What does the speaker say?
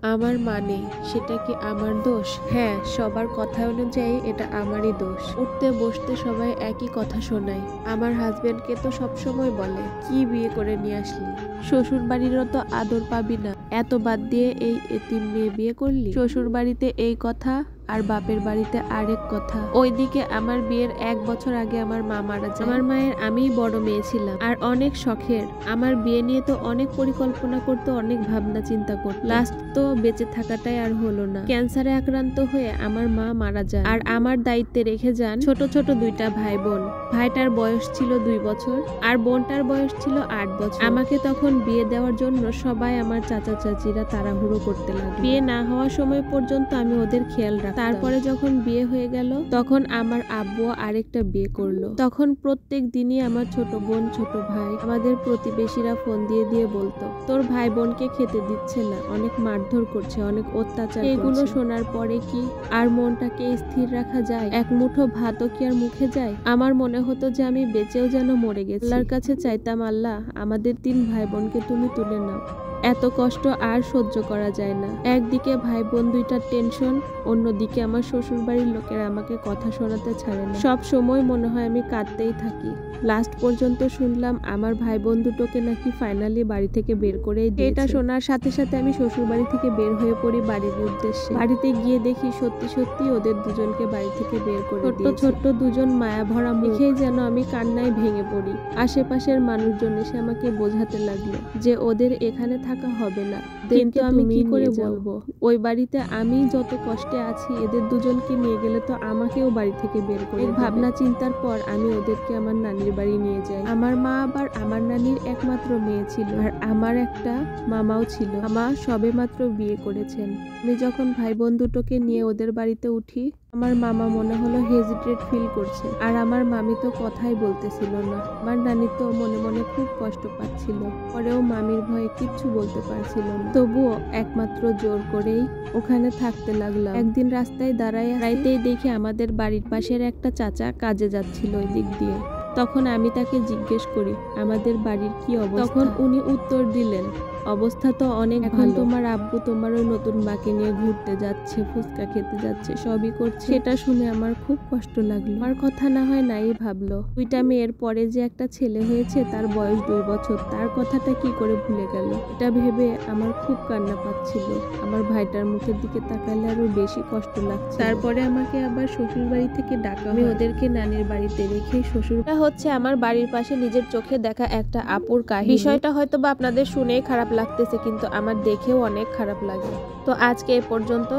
আমার মানে সেটা কি আমার দোষ? হ্যাঁ, সবার কথা অনুযায়ী এটা আমারই দোষ। উঠতে বসতে সবাই একই কথা শোনায়। আমার হাজবেন্ডকে তো সবসময় বলে, কি বিয়ে করে নিয়ে আসলি, শ্বশুর বাড়িরও তো আদর পাবি না, এত বাদ দিয়ে এই এতিম মেয়ে বিয়ে করলি। শ্বশুর বাড়িতে এই কথা আর বাপের বাড়িতে আরেক কথা। ওইদিকে আমার বিয়ের 1 বছর আগে আমার মা মারা যায়। আমার মায়ের আমিই বড় মেয়ে ছিলাম আর অনেক শখের। আমার বিয়ে নিয়ে তো অনেক পরিকল্পনা করতো, অনেক ভাবনা চিন্তা করতো। লাস্ট তো বেঁচে থাকাটাই আর হলো না। ক্যান্সারে আক্রান্ত হয়ে আমার মা মারা যান আর আমার দায়িত্বে রেখে যান ছোট ছোট 2টা ভাই বোন। ভাইটার বয়স ছিল 2 বছর আর বোনটার বয়স ছিল 8 বছর। আমাকে তখন বিয়ে দেওয়ার জন্য সবাই আমার চাচা চাচিরা তাড়াহুড়ো করতে লাগলো। বিয়ে না হওয়ার সময় পর্যন্ত আমি ওদের খেয়াল রাখতাম। তারপরে যখন বিয়ে হয়ে গেল তখন আমার আব্বু আরেকটা বিয়ে করলো। তখন প্রত্যেক দিনই আমার ছোট বোন ছোট ভাই আমাদের প্রতিবেশীরা ফোন দিয়ে দিয়ে বলতো, তোর ভাই বোনকে খেতে দিচ্ছে না, অনেক মারধর করছে, অনেক অত্যাচার করছে। এগুলো শোনার পরে কি আর মনটাকে স্থির রাখা যায়? এক মুঠো ভাতও কি আর মুখে যায়? আমার মনে হতো যে আমি বেঁচেও যেন মরে গেছি। আল্লাহর কাছে চাইতাম, আল্লাহ আমাদের 3 ভাই বোনকে তুমি তুলে নাও, এত কষ্ট আর সহ্য করা যায় না। একদিকে ভাই বোন 2টার টেনশন, অন্যদিকে আমার শ্বশুর বাড়ির লোকেরা আমাকে কথা শোনাতে ছাড়ে না। সব সময় মনে হয় আমি কাঁদতেই থাকি। লাস্ট পর্যন্ত শুনলাম আমার ভাই বোন দুটোকে নাকি ফাইনালি বাড়ি থেকে বের করে দিয়েছে। এটা শোনার সাথে সাথে আমি শ্বশুর বাড়ি থেকে বের হয়ে পড়ি বাড়ির উদ্দেশ্যে। বাড়িতে গিয়ে দেখি সত্যি সত্যি ওদের দুজনকে বাড়ি থেকে বের করে দিয়েছে। ছোট্ট দুজন মায়া ভরা মুখেই যেন আমি কান্নায় ভেঙে পড়ি। আশেপাশের মানুষজন এসে আমাকে বোঝাতে লাগলো যে ওদের এখানে থাকা হবে না, কিন্তু আমি কি করে বলবো ওই বাড়িতে আমি যত কষ্টে আছি, এদের দুজনকে নিয়ে গেলে তো আমাকেও বাড়ি থেকে বের করে দেবে। ভাবনা চিন্তার পর আমি ওদেরকে আমার নানির বাড়ি নিয়ে যাই। আমার মা আবার আমার নানির একমাত্র মেয়ে ছিল আর আমার একটা মামাও ছিল। মামা সবে মাত্র বিয়ে করেছেন। আমি যখন ভাই বোন দুটোকে নিয়ে ওদের বাড়িতে উঠি, আমার মামা মনে হলো হেজিটেট ফিল করছে আর আমার মামি তো কথাই বলতেছিল না। আমার নানি তো মনে মনে খুব কষ্ট পাচ্ছিল, পরেও মামির ভয়ে কিচ্ছু বলতে পারছিল না। তবুও একমাত্র জোর করেই ওখানে থাকতে লাগলাম। একদিন রাস্তায় দাঁড়াইতেই দেখি আমাদের বাড়ির পাশের একটা চাচা কাজে যাচ্ছিল ওই দিক দিয়ে। তখন আমি তাকে জিজ্ঞেস করি আমাদের বাড়ির কি অবস্থা। তখন উনি উত্তর দিলেন, অবস্থা তো অনেক ভালো, তোমার আব্বু তোমার ওই নতুন মাকে নিয়ে ঘুরতে যাচ্ছে, ফুচকা খেতে যাচ্ছে, সবই করছে। সেটা শুনে আমার খুব কষ্ট লাগলো। আমার কথা না হয় নাই ভাবলো, 2টা মেয়ের পরে যে একটা ছেলে হয়েছে তার বয়স 2 বছর, তার কথাটা কি করে ভুলে গেল। এটা ভেবে আমার খুব কান্না পাচ্ছিল। আমার ভাইটার মুখের দিকে তাকালে আরো বেশি কষ্ট লাগছে। তারপরে আমাকে আবার শ্বশুর বাড়ি থেকে ডাকা হয়। আমি ওদেরকে নানির বাড়িতে রেখে শ্বশুর হচ্ছে আমার বাড়ির পাশে নিজের চোখে দেখা একটা আপুর কাহিনী। বিষয়টা হয়তো বা আপনাদের শুনেই খারাপ লাগতেছে, কিন্তু আমার দেখেও অনেক খারাপ লাগে। তো আজকে এ পর্যন্ত।